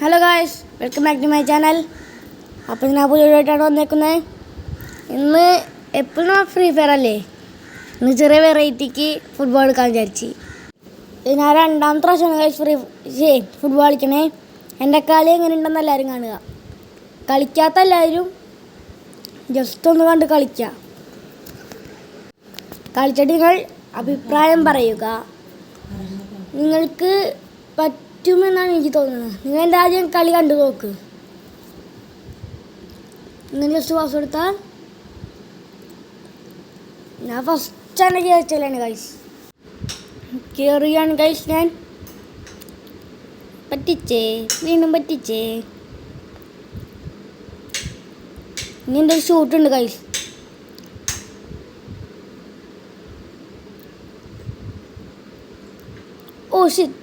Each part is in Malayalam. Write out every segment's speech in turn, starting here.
Hello guys, welcome back to my channel. അപ്പോൾ ഞാൻ പുതിയതായിട്ടാണ് വന്നേക്കുന്നത്. ഇന്ന് എപ്പോഴും നമ്മൾ ഫ്രീ ഫയർ അല്ലേ, ഇന്ന് ചെറിയ വെറൈറ്റിക്ക് ഫുട്ബോൾ കളിക്കാൻ വിചാരിച്ച്. ഞാൻ രണ്ടാമത്തെ പ്രാവശ്യമാണ് ഗായ്സ് ഫുട്ബോൾ കളിക്കണേ. എൻ്റെ കളി എങ്ങനെ ഉണ്ടെന്ന് എല്ലാവരും കാണുക. കളിക്കാത്ത എല്ലാവരും ജസ്റ്റ് ഒന്ന് കണ്ട് കളിക്കുക. കളിച്ചിട്ട് നിങ്ങൾ അഭിപ്രായം പറയുക. നിങ്ങൾക്ക് പറ്റുമെന്നാണ് എനിക്ക് തോന്നുന്നത്. നിങ്ങൾ എൻ്റെ ആദ്യം കളി കണ്ടു നോക്ക്. നിങ്ങൾ ജസ്റ്റ് പാസ് കൊടുത്താൽ ഞാൻ ഫസ്റ്റ് തന്നെ കയറിച്ചാലാണ് ഗൈസ്. കയറിയാണ് ഗൈസ്. ഞാൻ പറ്റിച്ചേ, വീണ്ടും പറ്റിച്ചേ. ഇനി എൻ്റെ ഒരു ഷൂട്ടുണ്ട് ഗൈസ്. Oh shit,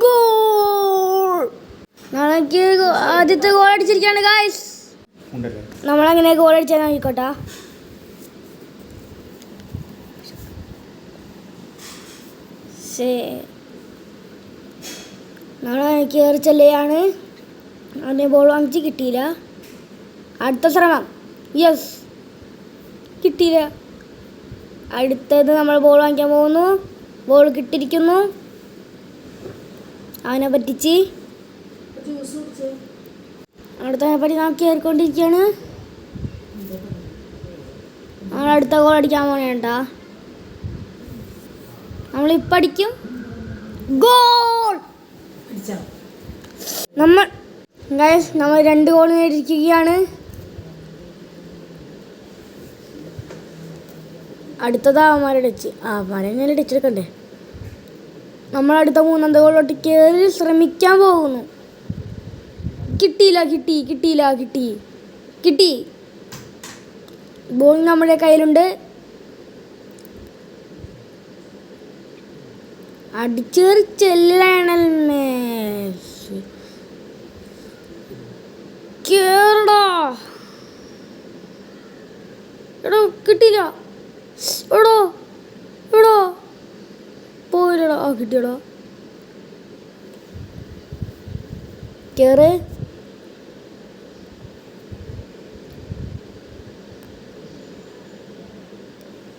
goal! നാളേക്ക് ആദ്യത്തെ ഗോൾ അടിച്ചിരിക്കുകയാണ് ഗൈസ്. നമ്മളങ്ങനെ ഗോൾ അടിച്ചാൽ നോക്കിക്കോട്ടെ. നമ്മളെ കയറി ചെല്ലുകയാണ്. അതിന് ബോൾ വാങ്ങിച്ച് കിട്ടിയില്ല. അടുത്ത ശ്രമം, യെസ്, കിട്ടിയില്ല. അടുത്തത് നമ്മൾ ബോൾ വാങ്ങിക്കാൻ പോകുന്നു. ബോൾ കിട്ടിയിരിക്കുന്നു. അവനെ പറ്റിച്ച് അടുത്തവനെ പറ്റി നാം കയറിക്കൊണ്ടിരിക്കുകയാണ്. നമ്മൾ അടുത്ത ഗോൾ അടിക്കാൻ പോകണേട്ടാ. നമ്മളിപ്പം അടിക്കും. ഗോൾ! നമ്മൾ 2 ഗോൾ നേടിയിരിക്കുകയാണ്. അടുത്തത് അവന്മാരടിച്ച് അവന്മാരെങ്ങനെ അടിച്ചെടുക്കണ്ടേ. നമ്മളടുത്ത 3ാമത്തെ ഗോളിലോട്ട് കയറി ശ്രമിക്കാൻ പോകുന്നു. കിട്ടിയില്ല. കിട്ടി. ബോൾ നമ്മുടെ കയ്യിലുണ്ട്. അടിച്ചേറി ചെല്ലണൽ മെസ്സി. കേറടാ. എടോ കിട്ടിയില്ല. എടോ പോയില്ലടാ. കിട്ടിയടാ. കേറ്.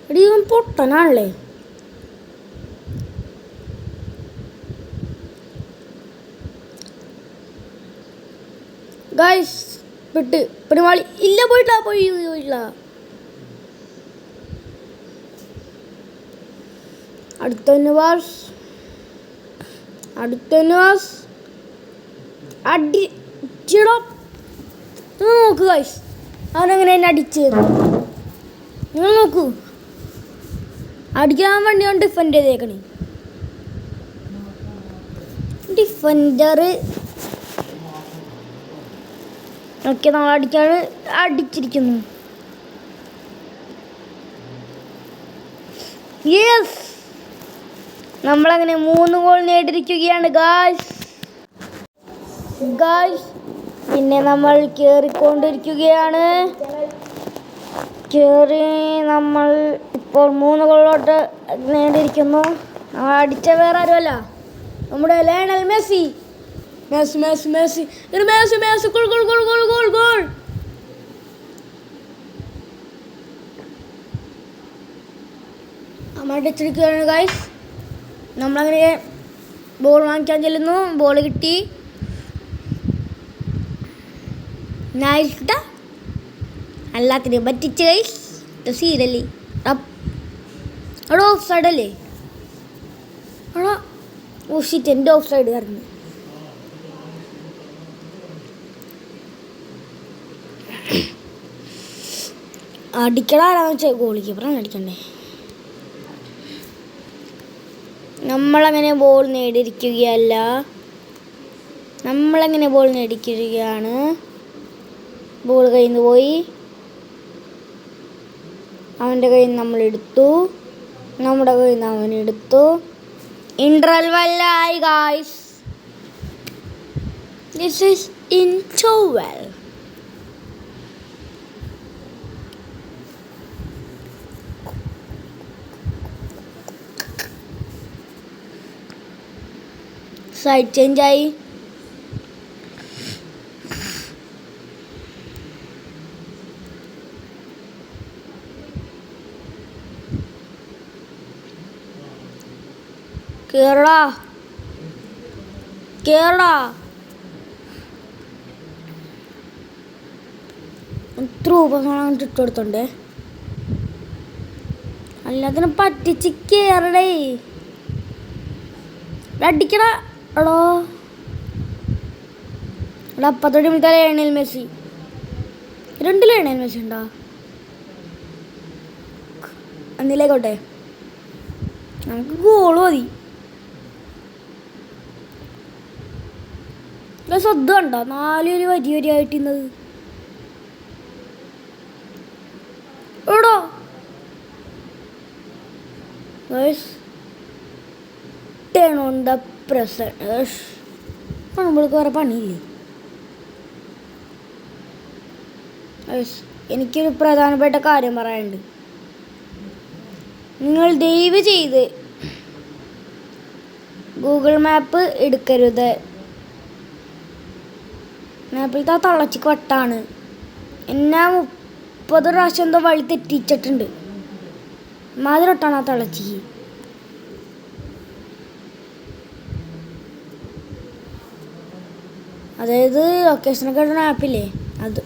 എടീ ഇവൻ പൊട്ടനാണല്ലേ. ഗൈസ് പെരുമാളി ഇല്ല, പോയില്ല. അടുത്ത നിവാസ് അടിച്ചിടോ. നോക്ക് ഗൈസ്, അവനെങ്ങനെ എന്നെ അടിച്ചത്. നിങ്ങൾ നോക്കൂ, അടിക്കാൻ വേണ്ടി അവൻ ഡിഫെൻഡ് ചെയ്തേക്കണേ. ഡിഫൻഡർ ഒക്കെ നമ്മൾ അടിച്ചിരിക്കുന്നു. യെസ്, നമ്മളങ്ങനെ 3 ഗോൾ നേടിയിരിക്കുകയാണ് ഗായ്സ്. പിന്നെ നമ്മൾ കയറിക്കൊണ്ടിരിക്കുകയാണ്. നമ്മൾ ഇപ്പോൾ 3 ഗോളോട്ട് നേടിയിരിക്കുന്നു. നമ്മൾ അടിച്ച വേറെ ആരുമല്ല, നമ്മുടെ ലയണൽ മെസ്സി. ഗോൾ. നമ്മൾ അടിച്ചിരിക്കുകയാണ് ഗായ്സ്. നമ്മളങ്ങനെ ബോൾ വാങ്ങിക്കാൻ ചെല്ലുന്നു. ബോൾ കിട്ടി. നൈസ്. എല്ലാത്തിനും പറ്റിച്ച് ഗൈസ്. സീരല്ലേ അവിടെ ഓഫ് സൈഡ് അല്ലേ. ഓ ഷിറ്റ്, എൻ്റെ ഓഫ് സൈഡ് കറങ്ങി. അടിക്കടാരാന്ന് വെച്ചാൽ ഗോൾ കീപ്പറാണ് അടിക്കണ്ടേ. നമ്മളങ്ങനെ ബോൾ നേടിയിരിക്കുകയല്ല, നമ്മളങ്ങനെ ബോൾ നേടിയിരിക്കുകയാണ്. ബോൾ കയ്യിൽ നിന്ന് പോയി. അവൻ്റെ കയ്യിൽ നിന്ന് നമ്മളെടുത്തു. നമ്മുടെ കയ്യിൽ നിന്ന് അവനെടുത്തു. ഇൻട്രവെല്ലായി guys. This is interval. Side ചേഞ്ചായി. കേരള കേരള ത്രൂ പാസ് ഇട്ട് കൊടുത്തോണ്ടേ, എല്ലാത്തിനും പറ്റിച്ച് കേറടേ. അടിക്കട എടോ. എടാ അപ്പത്തോടെ വിളിക്കാൻ ലയണൽ മെസ്സി. 2 ലയണൽ മെസ്സി ഉണ്ടോ? എന്നിലേക്കോട്ടെ, നമുക്ക് ഗോള് മതി. ശ്രദ്ധ കണ്ടോ 4 വരി വരിയായിട്ടിന്നത് എവിടോ. Turn on the present. നമ്മൾക്ക് വേറെ പണിയില്ലേ. എനിക്കൊരു പ്രധാനപ്പെട്ട കാര്യം പറയാനുണ്ട്. നിങ്ങൾ ദയവ് ചെയ്ത് ഗൂഗിൾ മാപ്പ് എടുക്കരുത്. മാപ്പിലത്തെ ആ തള്ളച്ചിക്ക് വട്ടാണ്. എന്നെ 30 പ്രാവശ്യം എന്തോ വഴി തെറ്റിച്ചിട്ടുണ്ട്. മാതിരൊട്ടാണ് ആ തള്ളച്ചിക്ക്. അതായത് ലൊക്കേഷനൊക്കെ ഇടുന്ന ആപ്പില്ലേ അത്.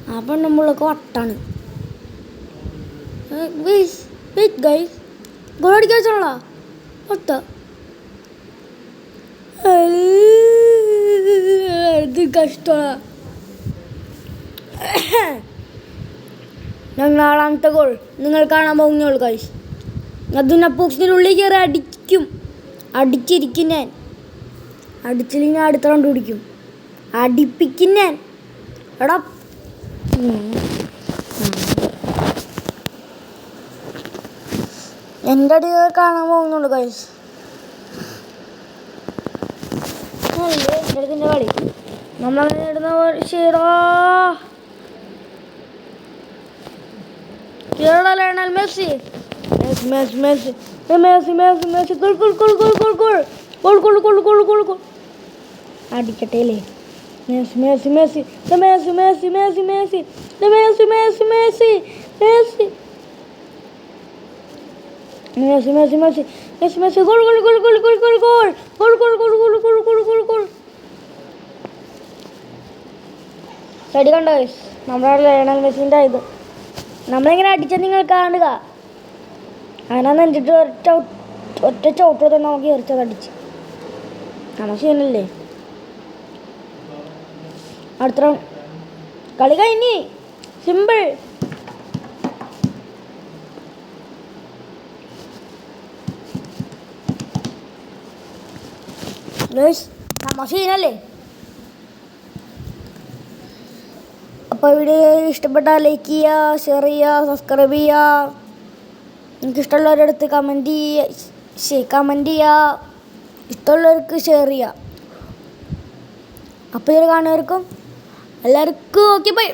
ആ പെണ്ണുമ്പോഴൊക്കെ വട്ടാണ്. ഗോളടിക്കാൻ വെച്ചോളാ ഒത്ത കഷ്ടമാണ്. ഞങ്ങൾ 4ാമത്തെ ഗോൾ നിങ്ങൾ കാണാൻ പോകുന്നോളൂ ഗൈസ്. അതിനെ ബോക്സിനുള്ളിൽ കയറി അടിച്ചിരിക്കും ഞാൻ. അടിച്ചില്ലെങ്കിൽ അടുത്ത റൗണ്ട് പിടിക്കും. അടിപ്പിക്കും ഞാൻ. എടാ എൻ്റെ അടി കാണാൻ പോകുന്നുള്ളൂ ഗൈസ്. ഇതിൻ്റെ കളി നമ്മളങ്ങനെ ഇടുന്ന ഷീറോ Lionel Messi. Messi Messi Messi Messi Messi goal goal goal goal goal goal goal goal goal goal goal goal. അടിക്കട്ടെ അല്ലേ. Messi Messi Messi Messi Messi Messi Messi Messi Messi Messi Messi Messi, Messi, Messi, Messi, Messi, gol, gol, gol, gol, gol, gol, gol, gol, gol, gol, gol, gol, gol, gol, gol. Side കണ്ടോ നമ്മുടെ ലയണൽ മെസ്സിൻ്റെ ഇത് നമ്മളിങ്ങനെ അടിച്ചാൽ നിങ്ങൾ കാണുക. അങ്ങനെ നെഞ്ചിട്ട് ഒറ്റ ചവിട്ട് തന്നെ നമുക്ക് എറിച്ചത് അടിച്ച് നമ്മൾ ചെയ്യുന്നില്ലേ. അടുത്ത കളി കഴിഞ്ഞ് സിമ്പിൾ. നമ്മ സീനല്ലേ. അപ്പോൾ വീഡിയോ ഇഷ്ടപ്പെട്ടാൽ ലൈക്ക് ചെയ്യുക, ഷെയർ ചെയ്യുക, സബ്സ്ക്രൈബ് ചെയ്യുക. എനിക്കിഷ്ടമുള്ളവരുടെ അടുത്ത് കമൻറ്റ് ചെയ്യുക, ഇഷ്ടമുള്ളവർക്ക് ഷെയർ ചെയ്യുക. അപ്പോൾ ഇത് കാണുന്നവർക്കും എല്ലാവർക്കും ഓക്കെ ബൈ.